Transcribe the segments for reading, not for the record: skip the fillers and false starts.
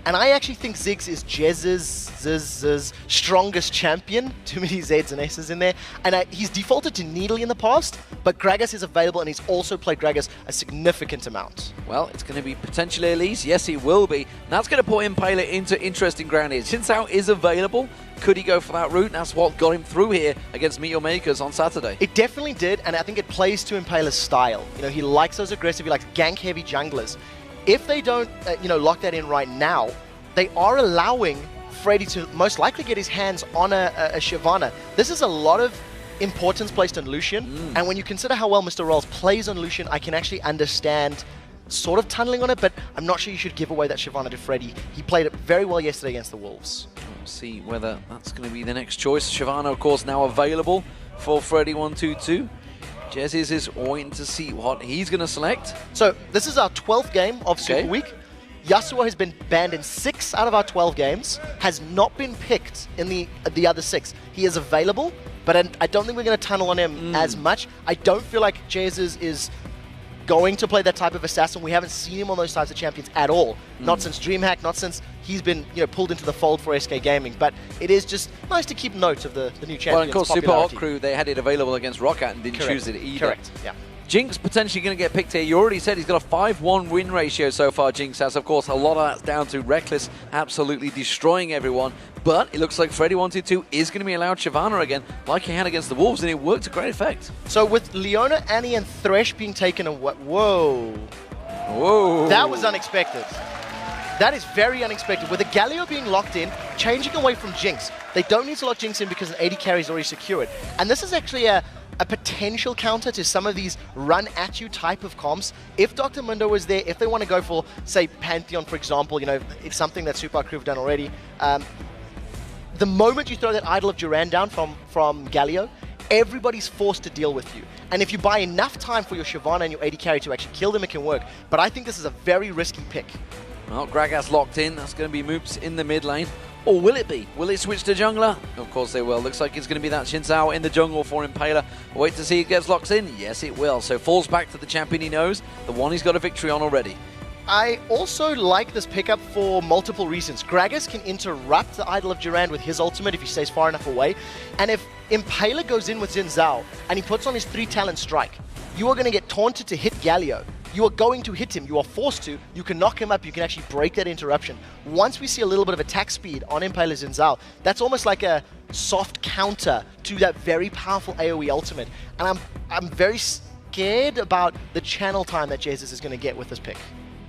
And I actually think Ziggs is Jez's strongest champion. Too many Zs and S's in there. And he's defaulted to Needle in the past, but Gragas is available, and he's also played Gragas a significant amount. Well, it's going to be potentially Elise. Yes, it will be. That's going to put Impaler into interesting ground here. Xin Zhao is available. Could he go for that route? That's what got him through here against Meteor Makers on Saturday. It definitely did, and I think it plays to Impaler's style. You know, he likes those aggressive, he likes gank-heavy junglers. If they don't, lock that in right now, they are allowing Freddy to most likely get his hands on a Shyvana. This is a lot of importance placed on Lucian, and when you consider how well Mr. Rolls plays on Lucian, I can actually understand sort of tunneling on it, but I'm not sure you should give away that Shyvana to Freddy. He played it very well yesterday against the Wolves. We'll see whether that's going to be the next choice. Shyvana, of course, now available for Freddy122. Jez is waiting to see what he's going to select. So this is our 12th game of Super Week. Yasuo has been banned in 6 out of our 12 games, has not been picked in the other 6. He is available, but I don't think we're going to tunnel on him as much. I don't feel like Jez is going to play that type of assassin. We haven't seen him on those types of champions at all. Not since DreamHack, not since he's been pulled into the fold for SK Gaming. But it is just nice to keep note of the new champions. Well, of course, Super Hot Crew, they had it available against Roccat and didn't choose it either. Correct, yeah. Jinx potentially going to get picked here. You already said he's got a 5-1 win ratio so far, Jinx has. Of course, a lot of that's down to Reckless absolutely destroying everyone. But it looks like Freddy122 is going to be allowed Shyvana again, like he had against the Wolves, and it worked to great effect. So with Leona, Annie, and Thresh being taken away... Whoa. Whoa. That was unexpected. That is very unexpected. With the Galio being locked in, changing away from Jinx. They don't need to lock Jinx in because an 80 carry is already secured. And this is actually a potential counter to some of these run-at-you type of comps. If Dr. Mundo was there, if they want to go for, say, Pantheon, for example, it's something that Supa Crew have done already. The moment you throw that Idol of Duran down from Galio, everybody's forced to deal with you. And if you buy enough time for your Shyvana and your 80 carry to actually kill them, it can work. But I think this is a very risky pick. Well, Gragas locked in. That's going to be Moops in the mid lane. Or will it be? Will it switch to jungler? Of course they will. Looks like it's going to be that Xin Zhao in the jungle for Impaler. Wait to see it gets locked in. Yes, it will. So falls back to the champion he knows, the one he's got a victory on already. I also like this pickup for multiple reasons. Gragas can interrupt the Idol of Durand with his ultimate if he stays far enough away. And if Impaler goes in with Xin Zhao and he puts on his 3-talent strike, you are going to get taunted to hit Galio. You are going to hit him. You are forced to. You can knock him up. You can actually break that interruption. Once we see a little bit of attack speed on Impaler Xin Zhao, that's almost like a soft counter to that very powerful AoE ultimate. And I'm very scared about the channel time that Jesus is going to get with this pick.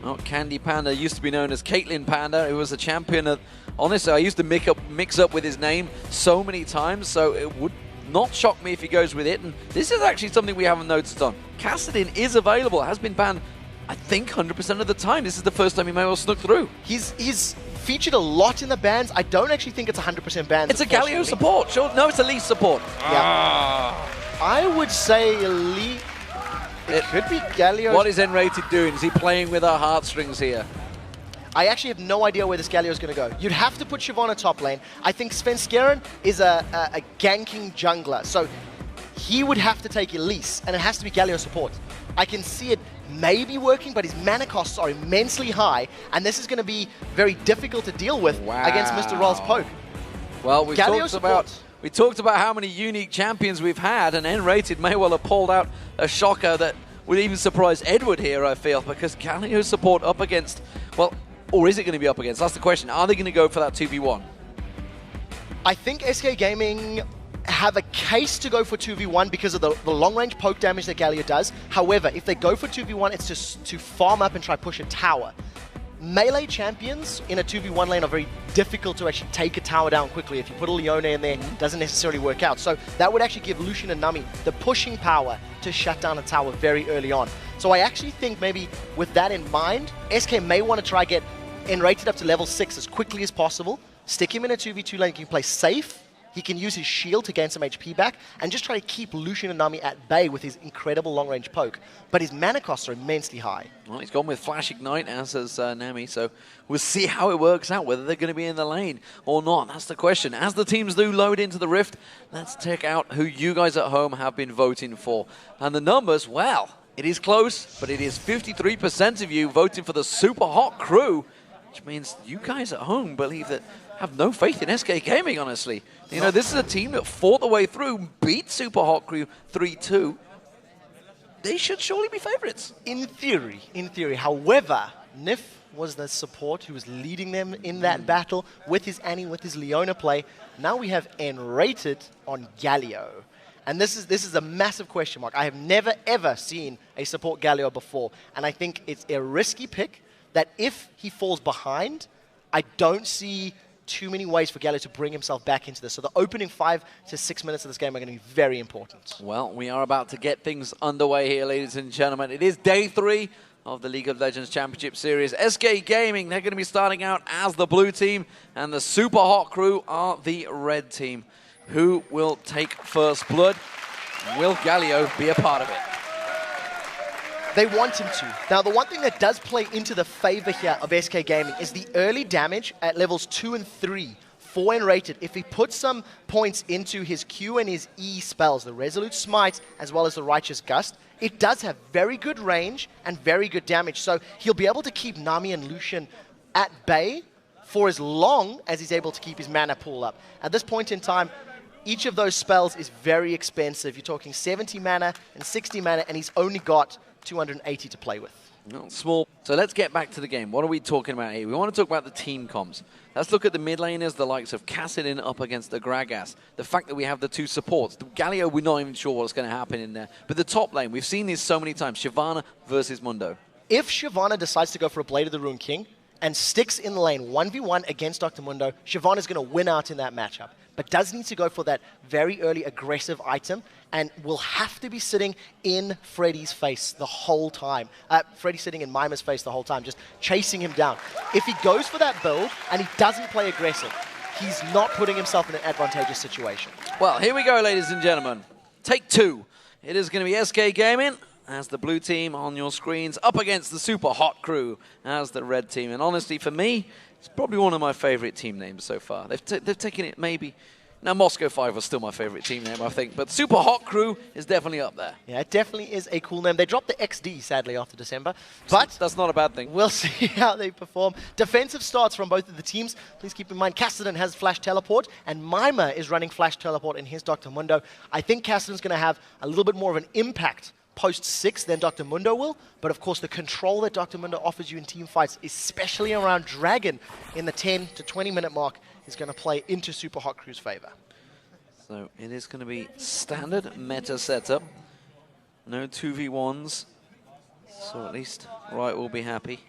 Oh, Candy Panda used to be known as Caitlyn Panda, who was a champion. Honestly, I used to mix up with his name so many times, so it would not shock me if he goes with it. And this is actually something we haven't noticed on. Kassadin is available, has been banned, I think, 100% of the time. This is the first time he may well snuck through. He's featured a lot in the bans. I don't actually think it's 100% bans. It's a Galio support. Sure. No, it's Elise support. Yeah. I would say Elite. It could be Galio. What is N-Rated doing? Is he playing with our heartstrings here? I actually have no idea where this Galio is going to go. You'd have to put Shyvana top lane. I think Svenskeren is a ganking jungler, so he would have to take Elise, and it has to be Galio support. I can see it maybe working, but his mana costs are immensely high, and this is going to be very difficult to deal with against Mr. Roll's poke. Well, we talked about how many unique champions we've had, and N-Rated may well have pulled out a shocker that would even surprise Edward here, I feel, because Galio support up against, well, or is it going to be up against? That's the question. Are they going to go for that 2v1? I think SK Gaming have a case to go for 2v1 because of the long-range poke damage that Galio does. However, if they go for 2v1, it's just to farm up and try push a tower. Melee champions in a 2v1 lane are very difficult to actually take a tower down quickly. If you put a Leona in there, it doesn't necessarily work out. So that would actually give Lucian and Nami the pushing power to shut down a tower very early on. So I actually think maybe with that in mind, SK may want to try get N-Rated up to level 6 as quickly as possible, stick him in a 2v2 lane, he can play safe, he can use his shield to gain some HP back, and just try to keep Lucian and Nami at bay with his incredible long-range poke. But his mana costs are immensely high. Well, he's gone with Flash Ignite, as has Nami, so we'll see how it works out, whether they're going to be in the lane or not. That's the question. As the teams do load into the Rift, let's check out who you guys at home have been voting for. And the numbers, well, it is close, but it is 53% of you voting for the Super Hot Crew. which means you guys at home believe that have no faith in SK Gaming, honestly. You know, this is a team that fought the way through, beat Super Hot Crew 3-2. They should surely be favorites. In theory, in theory. However, Nif was the support who was leading them in that battle with his Annie, with his Leona play. Now we have N-rated on Galio. And this is a massive question mark. I have never, ever seen a support Galio before. And I think it's a risky pick that if he falls behind, I don't see too many ways for Galio to bring himself back into this. So the opening 5 to 6 minutes of this game are going to be very important. Well, we are about to get things underway here, ladies and gentlemen. It is day 3 of the League of Legends Championship Series. SK Gaming, they're going to be starting out as the blue team, and the Super Hot Crew are the red team. Who will take first blood? Will Galio be a part of it? They want him to. Now, the one thing that does play into the favor here of SK Gaming is the early damage at levels 2 and 3 for N-rated. If he puts some points into his Q and his E spells, the Resolute Smite as well as the Righteous Gust, it does have very good range and very good damage. So he'll be able to keep Nami and Lucian at bay for as long as he's able to keep his mana pool up. At this point in time, each of those spells is very expensive. You're talking 70 mana and 60 mana, and he's only got 280 to play with. Not small. So let's get back to the game. What are we talking about here? We want to talk about the team comps. Let's look at the mid laners, the likes of Kassadin up against the Gragas. The fact that we have the 2 supports. The Galio, we're not even sure what's going to happen in there. But the top lane, we've seen this so many times. Shyvana versus Mundo. If Shyvana decides to go for a Blade of the Ruin King and sticks in the lane 1v1 against Dr. Mundo, Shyvana's going to win out in that matchup. But does need to go for that very early aggressive item and will have to be sitting in Freddy's face the whole time. Freddy's sitting in Mima's face the whole time, just chasing him down. If he goes for that build and he doesn't play aggressive, he's not putting himself in an advantageous situation. Well, here we go, ladies and gentlemen. Take 2. It is going to be SK Gaming as the blue team on your screens up against the Super Hot Crew as the red team. And honestly, for me, it's probably one of my favorite team names so far. They've taken it maybe... Now, Moscow 5 was still my favorite team name, I think. But Super Hot Crew is definitely up there. Yeah, it definitely is a cool name. They dropped the XD, sadly, after December. But that's not a bad thing. We'll see how they perform. Defensive starts from both of the teams. Please keep in mind, Kassadin has Flash Teleport, and Mima is running Flash Teleport in his Dr. Mundo. I think Kassadin's going to have a little bit more of an impact post-6 than Dr. Mundo will. But of course, the control that Dr. Mundo offers you in team fights, especially around Dragon in the 10 to 20 minute mark, is going to play into Super Hot Crew's favor. So it is going to be standard meta setup. No 2v1s. So at least Riot will be happy.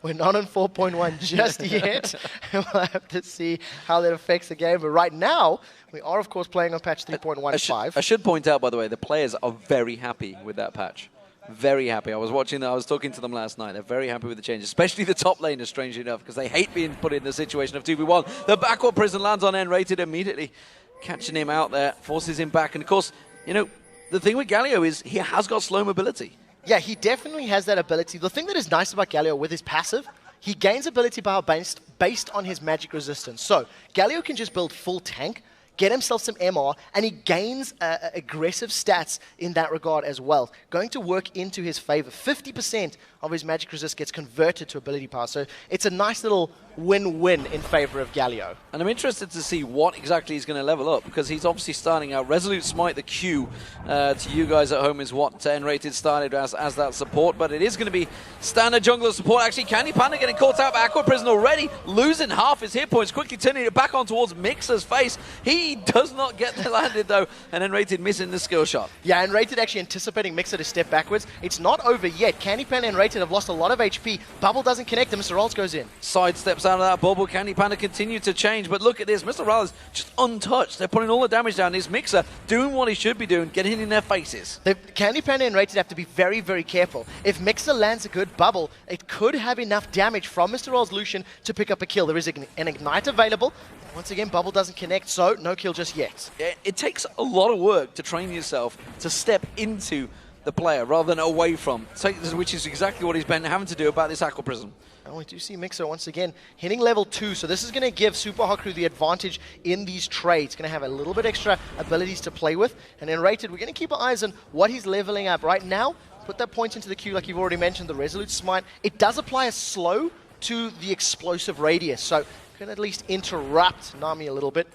We're not on 4.1 just yet. We'll have to see how that affects the game. But right now, we are, of course, playing on patch 3.15. I should point out, by the way, the players are very happy with that patch. Very happy. I was talking to them last night. They're very happy with the changes, especially the top laners, strangely enough, because they hate being put in the situation of 2v1. The backward prison lands on N-rated immediately, catching him out there, forces him back. And of course, you know, the thing with Galio is he has got slow mobility. Yeah, he definitely has that ability. The thing that is nice about Galio with his passive, he gains ability power based on his magic resistance. So Galio can just build full tank, get himself some MR, and he gains aggressive stats in that regard as well. Going to work into his favor. 50% of his magic resist gets converted to ability power. So it's a nice little win-win in favor of Galio. And I'm interested to see what exactly he's going to level up, because he's obviously starting out. Resolute Smite, the Q, to you guys at home, is what N-rated started as that support, but it is going to be standard jungler support. Actually, Candy Panda getting caught out by Aqua Prison already, losing half his hit points, quickly turning it back on towards Mixer's face. He does not get the landed, though, and N-rated missing the skill shot. Yeah, N-rated actually anticipating Mixer to step backwards. It's not over yet. Candy Panda and N-rated have lost a lot of HP. Bubble doesn't connect, and Mr. Rolls goes in. Side steps out of that bubble. Candy Panda continue to change, but look at this. Mr. Rolls just untouched. They're putting all the damage down. This Mixer doing what he should be doing, getting in their faces. The Candy Panda and N-rated have to be very, very careful. If Mixer lands a good bubble, it could have enough damage from Mr. Rolls Lucian to pick up a kill. There is an Ignite available. Once again, bubble doesn't connect, so no kill just yet. It takes a lot of work to train yourself to step into the player rather than away from, which is exactly what he's been having to do about this Aqua Prism. And we do see Mixer once again hitting level 2, so this is going to give Super Hot Crew the advantage in these trades. Going to have a little bit extra abilities to play with. And then Rated, we're going to keep our eyes on what he's leveling up right now. put that point into the queue like you've already mentioned, the Resolute Smite. It does apply a slow to the explosive radius, so can at least interrupt Nami a little bit.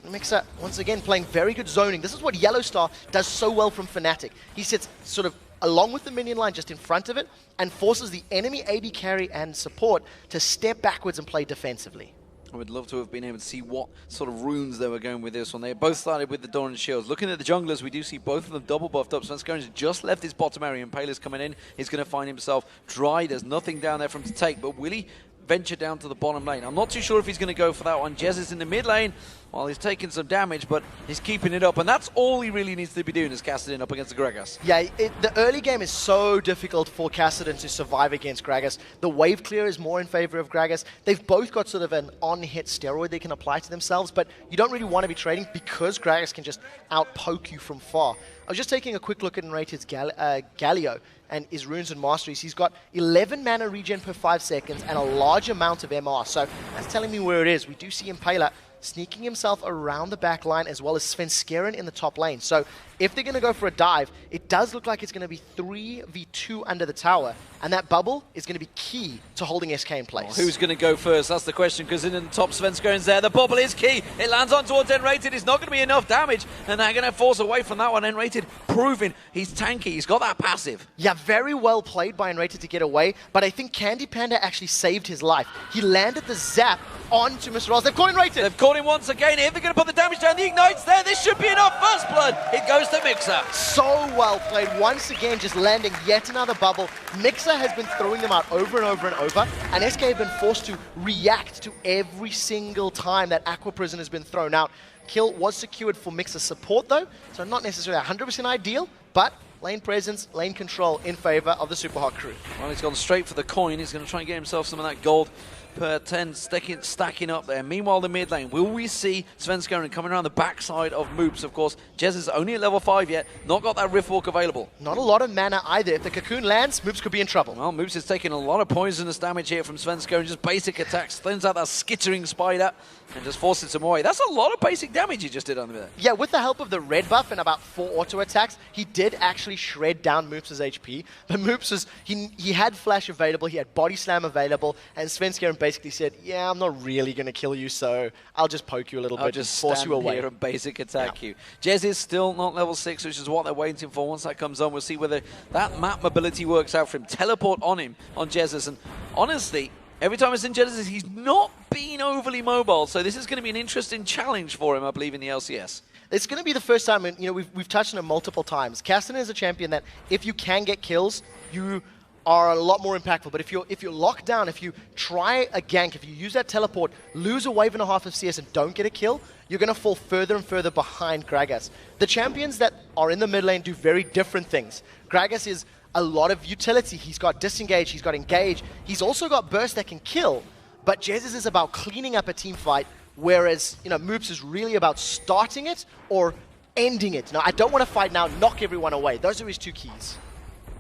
Mixer, once again, playing very good zoning. This is what Yellowstar does so well from Fnatic. He sits sort of along with the minion line just in front of it and forces the enemy AD carry and support to step backwards and play defensively. I would love to have been able to see what sort of runes they were going with this one. They both started with the Dawn and Shields. Looking at the junglers, we do see both of them double buffed up. Svenskeren has just left his bottom area, and Paler's coming in. He's going to find himself dry. There's nothing down there for him to take, but will he venture down to the bottom lane? I'm not too sure if he's going to go for that one. Jez is in the mid lane. Well, he's taking some damage, but he's keeping it up, and that's all he really needs to be doing is Kassadin up against the Gragas. Yeah, the early game is so difficult for Kassadin to survive against Gragas. The wave clear is more in favor of Gragas. They've both got sort of an on-hit steroid they can apply to themselves, but you don't really want to be trading because Gragas can just out-poke you from far. I was just taking a quick look at Enrated's Galio and his runes and masteries. He's got 11 mana regen per 5 seconds and a large amount of MR, so that's telling me where it is. We do see Impaler sneaking himself around the back line as well as Svenskeren in the top lane. So if they're going to go for a dive, it does look like it's going to be 3v2 under the tower, and that bubble is going to be key to holding SK in place. Who's going to go first? That's the question, because in the top Svenskeren's there. The bubble is key. It lands on towards Enrated. It's not going to be enough damage, and they're going to force away from that one. Enrated proving he's tanky. He's got that passive. Yeah, very well played by Enrated to get away, but I think Candy Panda actually saved his life. He landed the zap onto Mr. Ross. They've caught Enrated. They've caught him once again. If they're going to put the damage down, the Ignite's there. This should be enough. First blood. It goes to Mixer. So well played. Once again, just landing yet another bubble. Mixer has been throwing them out over and over and over, and SK have been forced to react to every single time that Aqua Prison has been thrown out. Kill was secured for Mixer support though, so not necessarily 100% ideal, but lane presence, lane control in favor of the Super Hot crew. Well, he's gone straight for the coin. He's going to try and get himself some of that gold per 10, stacking up there. Meanwhile, the mid lane, will we see Svenskeren coming around the backside of Moops? Of course, Jez is only at level 5 yet, not got that Riftwalk available. Not a lot of mana either. If the Cocoon lands, Moops could be in trouble. Well, Moops is taking a lot of poisonous damage here from Svenskeren, just basic attacks, thins out that skittering spider, and just forces him away. That's a lot of basic damage he just did under there. Yeah, with the help of the red buff and about 4 auto attacks, he did actually shred down Moops' HP, but Moops was, he had Flash available, he had Body Slam available, and Svenskeren basically said, yeah, I'm not really going to kill you, so I'll just poke you a little bit, just force you away. Here and basic attack you. Jez is still not level 6, which is what they're waiting for. Once that comes on, we'll see whether that map mobility works out for him. Teleport on him, on Jez, and honestly, every time it's in Jez, he's not been overly mobile, so this is going to be an interesting challenge for him, I believe, in the LCS. It's going to be the first time, and we've touched on it multiple times. Kassadin is a champion that if you can get kills, you are a lot more impactful. But if you're locked down, if you try a gank, if you use that teleport, lose a wave and a half of CS and don't get a kill, you're going to fall further and further behind Gragas. The champions that are in the mid lane do very different things. Gragas is a lot of utility. He's got disengage, he's got engage, he's also got burst that can kill. But Jez's is about cleaning up a team fight, whereas Moops is really about starting it or ending it. Now, I don't want to fight now, knock everyone away. Those are his two keys.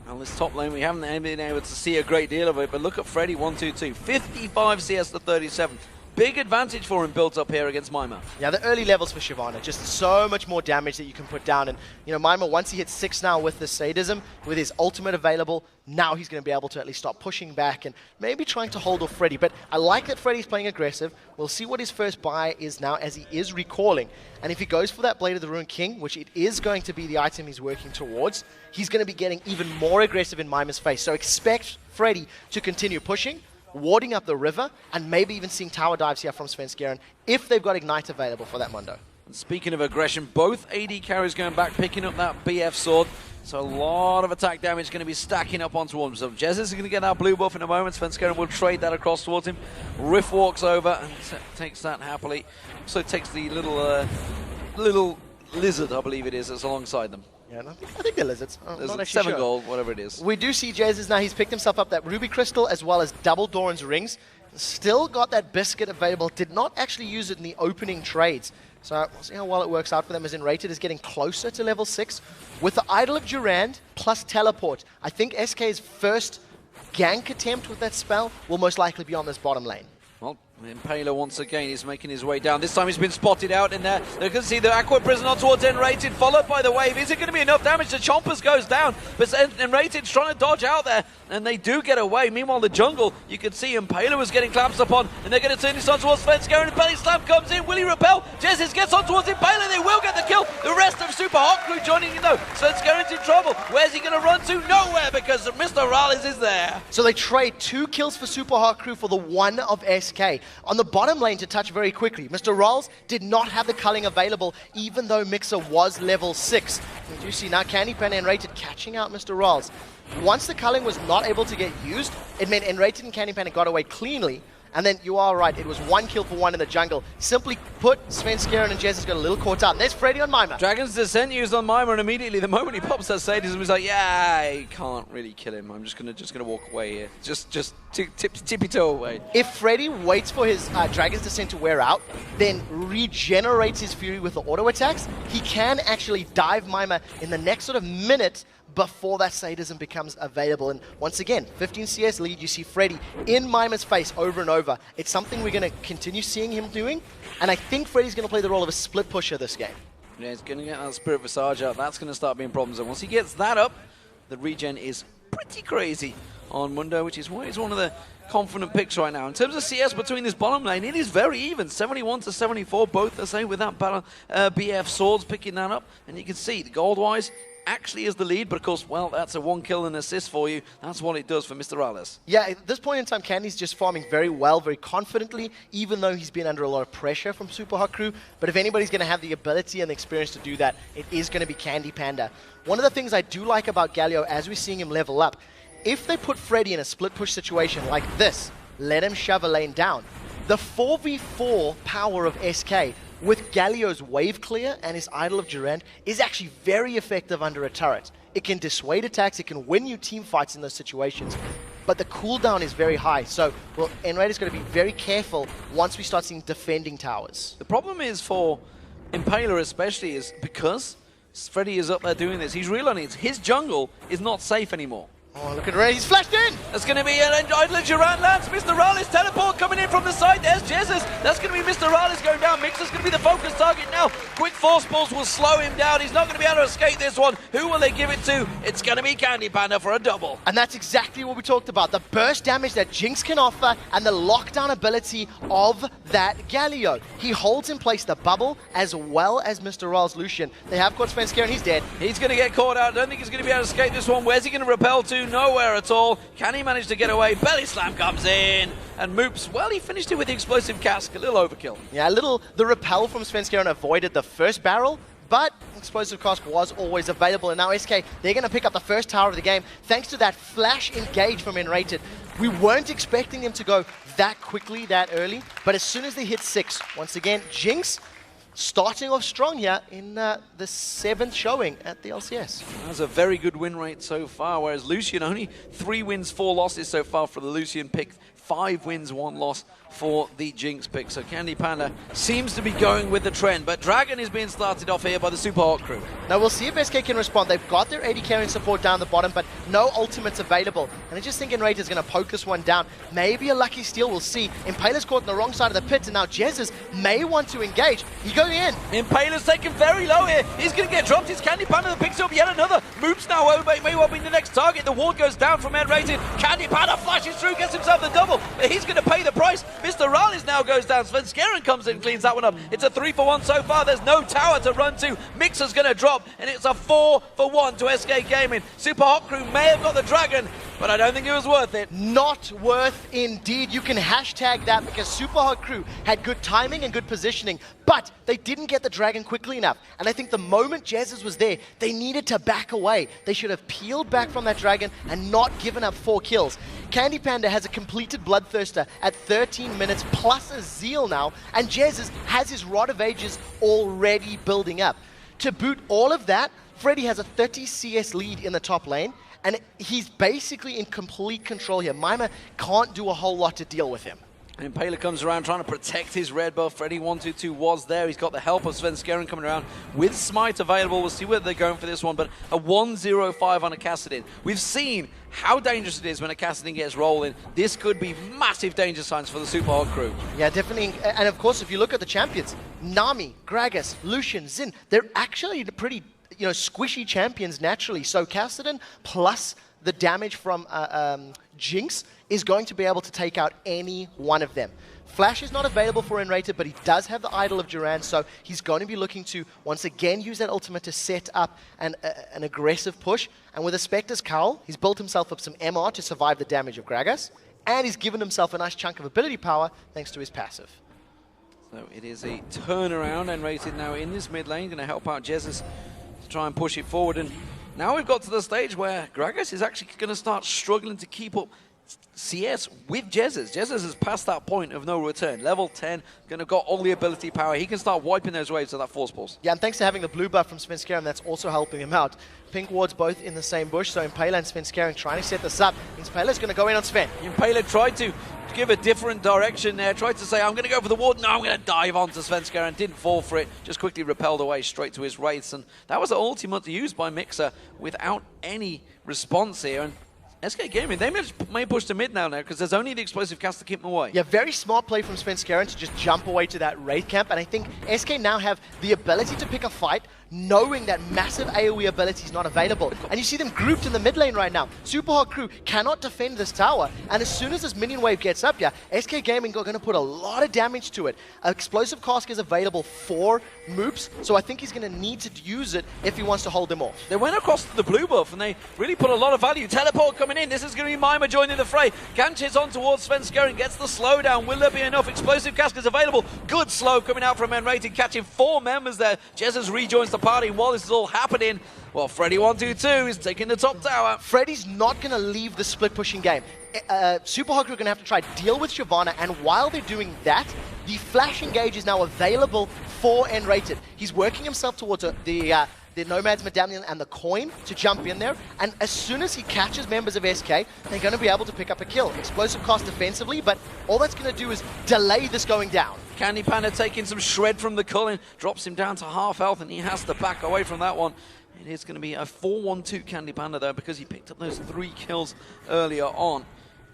On this top lane, we haven't been able to see a great deal of it, but look at Freddy, 1-2-2, 55 CS to 37. Big advantage for him built up here against Mima. Yeah, the early levels for Shyvana, just so much more damage that you can put down. And, Mima, once he hits 6 now with the Sadism, with his ultimate available, now he's going to be able to at least stop pushing back and maybe trying to hold off Freddy. But I like that Freddy's playing aggressive. We'll see what his first buy is now as he is recalling. And if he goes for that Blade of the Ruined King, which it is going to be the item he's working towards, he's going to be getting even more aggressive in Mima's face. So expect Freddy to continue pushing, warding up the river, and maybe even seeing tower dives here from Svenskeren if they've got Ignite available for that Mundo. And speaking of aggression, both AD carries going back, picking up that BF sword. So a lot of attack damage going to be stacking up onto him. So Jez is going to get that blue buff in a moment. Svenskeren will trade that across towards him. Rift walks over and takes that happily. Also takes the little lizard, I believe it is, that's alongside them. Yeah, I think they're lizards. There's 7 gold, whatever it is. We do see Jez now, he's picked himself up that Ruby Crystal as well as double Doran's rings. Still got that biscuit available. Did not actually use it in the opening trades. So we'll see how well it works out for them as Enrated is getting closer to level 6. With the Idol of Durand plus Teleport, I think SK's first gank attempt with that spell will most likely be on this bottom lane. Well, Impaler once again is making his way down. This time he's been spotted out in there. You can see the Aqua Prisoner towards Enrated, followed by the wave. Is it going to be enough damage? The Chompers goes down, but Enrated's trying to dodge out there, and they do get away. Meanwhile, the jungle, you can see Impaler was getting clamps upon, and they're going to turn this on towards Svenskeren, and Belly Slam comes in. Will he repel? Jesus gets on towards Impaler. They will get the kill. The rest of Super Hot Crew joining in though. Svenskaren's in trouble. Where's he going to run to? Nowhere, because Mr. Rallis is there. So they trade 2 kills for Super Hot Crew for the 1 of SK. On the bottom lane, to touch very quickly, Mr. Rolls did not have the culling available, even though Mixer was level 6. And you see now Candy Panda and Enrated catching out Mr. Rolls. Once the culling was not able to get used, it meant Enrated and Candy Panda got away cleanly. And then you are right, it was 1 kill for 1 in the jungle. Simply put, Svenskeren and Jez has got a little caught up. There's Freddy on Mima. Dragon's Descent used on Mima, and immediately the moment he pops that sadism, he's like, yeah, I can't really kill him. I'm just gonna walk away here. Just tippy toe away. If Freddy waits for his Dragon's Descent to wear out, then regenerates his Fury with the auto attacks, he can actually dive Mima in the next sort of minute before that sadism becomes available. And once again, 15 CS lead, you see Freddy in Mima's face over and over. It's something we're going to continue seeing him doing, and I think Freddy's going to play the role of a split pusher this game. Yeah, he's going to get that Spirit Visage up. That's going to start being problems, and once he gets that up, the regen is pretty crazy on Mundo, which is why he's one of the confident picks right now. In terms of CS between this bottom lane, it is very even, 71 to 74, both the same with that BF Swords picking that up, and you can see, the gold-wise, actually is the lead, but of course, well, that's a 1 kill and assist for you. That's what it does for Mr. Rallis. Yeah, at this point in time, Candy's just farming very well, very confidently, even though he's been under a lot of pressure from Super Hot Crew. But if anybody's going to have the ability and the experience to do that, it is going to be Candy Panda. One of the things I do like about Galio, as we're seeing him level up, if they put Freddy in a split push situation like this, let him shove a lane down, the 4v4 power of SK with Galio's wave clear and his Idol of Durand is actually very effective under a turret. It can dissuade attacks, it can win you team fights in those situations, but the cooldown is very high. So, well, Enraid's got to be very careful once we start seeing defending towers. The problem is for Impaler especially is because Freddy is up there doing this, he's realizing his jungle is not safe anymore. Oh, look at Ray, he's flashed in! That's going to be an Idol of Durand lands. Mr. Rallis teleport coming in from the side. There's Jesus. That's going to be Mr. Rallis going down. Mixer's going to be the focus target now. Quick force balls will slow him down. He's not going to be able to escape this one. Who will they give it to? It's going to be Candy Panda for a double. And that's exactly what we talked about. The burst damage that Jinx can offer and the lockdown ability of that Galio. He holds in place the bubble as well as Mr. Rallis Lucian. They have caught Svenskeren, he's dead. He's going to get caught out. I don't think he's going to be able to escape this one. Where's he going to repel to? Nowhere at all. Can he manage to get away? Belly Slam comes in, and Moops, well, he finished it with the explosive cask, a little overkill. Yeah, the repel from Svenskeren avoided the first barrel, but explosive cask was always available, and now SK, they're going to pick up the first tower of the game, thanks to that flash engage from Enrated. We weren't expecting him to go that quickly, that early, but as soon as they hit 6, once again, Jinx, starting off strong here in the 7th showing at the LCS. That's a very good win rate so far, whereas Lucian only 3 wins, 4 losses so far for the Lucian pick. 5 wins, 1 loss for the Jinx pick. So Candy Panda seems to be going with the trend, but Dragon is being started off here by the Super Hot Crew. Now we'll see if SK can respond. They've got their AD carrying support down the bottom, but no ultimates available. And I just think Enrage is going to poke this one down. Maybe a lucky steal, we'll see. Impaler's caught on the wrong side of the pit, and now Jez's may want to engage. He goes in. Impaler's taken very low here. He's going to get dropped. It's Candy Panda that picks up yet another. Moops now over, may well be the next target. The ward goes down from Enrated. Candy Panda flashes through, gets himself the double. But he's going to pay the price. Mr. Rallis now goes down. Svenskeren comes in, cleans that one up. It's a 3-for-1 so far. There's no tower to run to. Mixer's going to drop, and it's a 4-for-1 to SK Gaming. Super Hot Crew may have got the Dragon, but I don't think it was worth it. Not worth indeed. You can hashtag that because Super Hot Crew had good timing and good positioning, but they didn't get the Dragon quickly enough. And I think the moment Jez's was there, they needed to back away. They should have peeled back from that Dragon and not given up 4 kills. Candy Panda has a completed Bloodthirster at 13 minutes plus a Zeal now, and Jez's has his Rod of Ages already building up. To boot all of that, Freddy has a 30 CS lead in the top lane, and he's basically in complete control here. Mima can't do a whole lot to deal with him. And Impaler comes around trying to protect his red buff. Freddy123 was there. He's got the help of Svenskeren coming around with Smite available. We'll see whether they're going for this one, but a 1-0-5 on a Kassadin. We've seen how dangerous it is when a Kassadin gets rolling. This could be massive danger signs for the Super Hot crew. Yeah, definitely. And of course, if you look at the champions, Nami, Gragas, Lucian, Xin, they're actually pretty, squishy champions naturally. So Kassadin plus the damage from Jinx is going to be able to take out any one of them. Flash is not available for Enrated, but he does have the Idol of Duran, so he's going to be looking to, once again, use that ultimate to set up an aggressive push. And with a Spectre's Cowl, he's built himself up some MR to survive the damage of Gragas, and he's given himself a nice chunk of ability power thanks to his passive. So it is a turnaround. Enrated now in this mid lane, going to help out Jesus to try and push it forward. And now we've got to the stage where Gragas is actually going to start struggling to keep up CS with Jesus. Jesus has passed that point of no return. Level 10, going to got all the ability power. He can start wiping those waves of that force pulse. Yeah, and thanks to having the blue buff from Svenskeren, that's also helping him out. Pink wards both in the same bush, so Impaler and Svenskeren trying to set this up. Impaler's going to go in on Sven. Impaler tried to give a different direction there, tried to say, I'm going to go for the ward. No, I'm going to dive onto Svenskeren. Didn't fall for it, just quickly repelled away straight to his wraiths. And that was the ultimate used by Mixer without any response here. And SK Gaming, they may push to mid now because there's only the explosive cast to keep them away. Yeah, very smart play from Svenskeren to just jump away to that Wraith camp, and I think SK now have the ability to pick a fight knowing that massive AoE ability is not available. And you see them grouped in the mid lane right now. Super Hot crew cannot defend this tower, and as soon as this minion wave gets up, SK Gaming are going to put a lot of damage to it. Explosive cask is available for Moops, so I think he's going to need to use it if he wants to hold them off. They went across to the blue buff, and they really put a lot of value. Teleport coming in. This is going to be Mima joining the fray. Ganch's on towards Svenskeren, gets the slowdown. Will there be enough? Explosive cask is available. Good slow coming out from Enrated, catching 4 members there. Jesus rejoins the party while this is all happening. Well, Freddy123 is taking the top tower. Freddy's not going to leave the split pushing game. Super Hot crew are going to have to try to deal with Shyvana, and while they're doing that, the flash engage is now available for Enrated. He's working himself towards the Nomad's Medallion and the coin to jump in there, and as soon as he catches members of SK, they're going to be able to pick up a kill. Explosive cost defensively, but all that's going to do is delay this going down. Candy Panda taking some shred from the Cullen, drops him down to half health, and he has to back away from that one. It is going to be a 4-1-2 Candy Panda there because he picked up those 3 kills earlier on,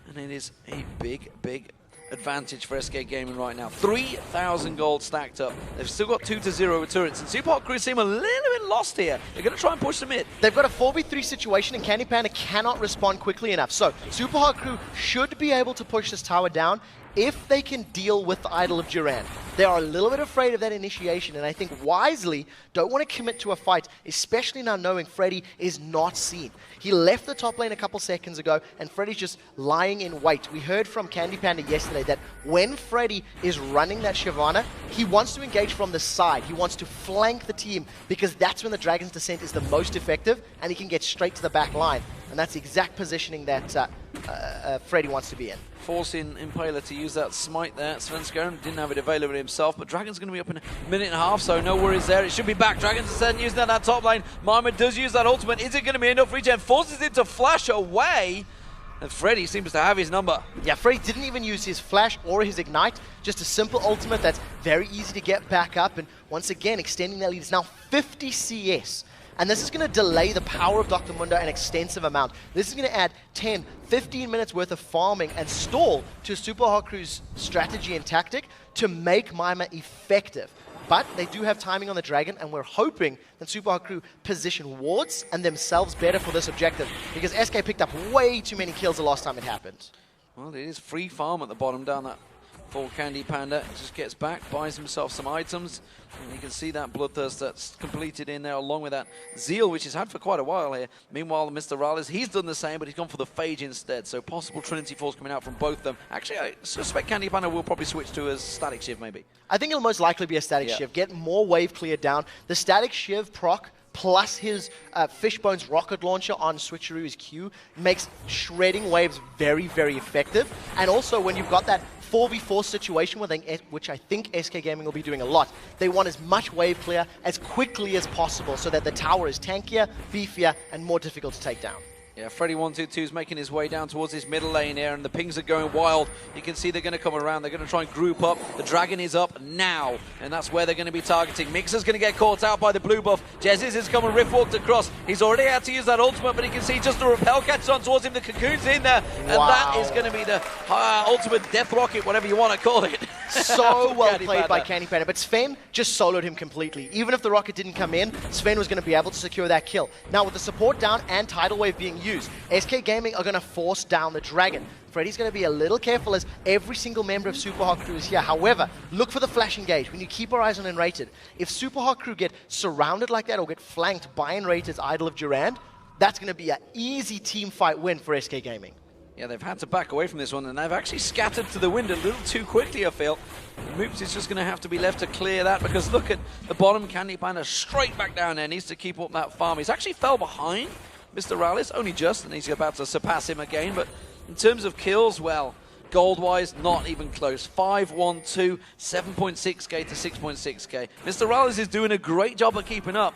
and it is a big, big advantage for SK Gaming right now. 3,000 gold stacked up. They've still got 2-0 with turrets, and Super Hot crew seem a little bit lost here. They're going to try and push them in. They've got a 4v3 situation, and Candy Panda cannot respond quickly enough. So Super Hot crew should be able to push this tower down if they can deal with the Idol of Duran. They are a little bit afraid of that initiation, and I think wisely don't want to commit to a fight, especially now knowing Freddy is not seen. He left the top lane a couple seconds ago, and Freddy's just lying in wait. We heard from Candy Panda yesterday that when Freddy is running that Shyvana, he wants to engage from the side. He wants to flank the team because that's when the Dragon's Descent is the most effective, and he can get straight to the back line. And that's the exact positioning that Freddy wants to be in. Forcing Impaler to use that smite there. Svenskeren didn't have it available himself, but Dragon's going to be up in a minute and a half, so no worries there. It should be back. Dragon's Descent using that top lane. Mima does use that ultimate. Is it going to be enough regen? Forces him to flash away, and Freddy seems to have his number. Yeah, Freddy didn't even use his flash or his ignite. Just a simple ultimate that's very easy to get back up, and once again, extending that lead. It's now 50 CS. And this is going to delay the power of Dr. Mundo an extensive amount. This is going to add 10, 15 minutes worth of farming and stall to Super Hot crew's strategy and tactic to make Mima effective. But they do have timing on the Dragon, and we're hoping that Super Hot crew position wards and themselves better for this objective, because SK picked up way too many kills the last time it happened. Well, it is free farm at the bottom down that for Candy Panda. Just gets back, buys himself some items, and you can see that Bloodthirst that's completed in there along with that Zeal, which he's had for quite a while here. Meanwhile, Mr. Rallis, he's done the same, but he's gone for the Phage instead, so possible Trinity Force coming out from both of them. Actually, I suspect Candy Panda will probably switch to a Static Shiv maybe. I think it'll most likely be a Static Shiv. Get more wave cleared down. The Static Shiv proc plus his Fishbone's rocket launcher on Switcheroo's Q makes shredding waves very, very effective. And also when you've got that 4v4 situation, which I think SK Gaming will be doing a lot, they want as much wave clear as quickly as possible so that the tower is tankier, beefier, and more difficult to take down. Yeah, Freddy122 is making his way down towards this middle lane here, and the pings are going wild. You can see they're going to come around. They're going to try and group up. The Dragon is up now, and that's where they're going to be targeting. Mixer's going to get caught out by the blue buff. Jezis is coming rift walked across. He's already had to use that ultimate, but he can see just the repel catches on towards him. The Cocoon's in there, and that is going to be the ultimate death rocket, whatever you want to call it. So well played by Candy Panda, but Sven just soloed him completely. Even if the rocket didn't come in, Sven was going to be able to secure that kill. Now with the support down and Tidal Wave being used, SK Gaming are going to force down the Dragon. Freddy's going to be a little careful as every single member of Super Hot Crew is here. However, look for the flash engage when you keep our eyes on Enrated. If Super Hot Crew get surrounded like that or get flanked by Enrated's Idol of Durand, that's going to be an easy team fight win for SK Gaming. Yeah, they've had to back away from this one, and they've actually scattered to the wind a little too quickly, I feel. Moops is just going to have to be left to clear that, because look at the bottom. Candy Panda straight back down there, needs to keep up that farm. He's actually fell behind Mr. Rallis, only just, and he's about to surpass him again. But in terms of kills, well, gold-wise, not even close. 5-1-2, 7.6k to 6.6k. Mr. Rallis is doing a great job of keeping up,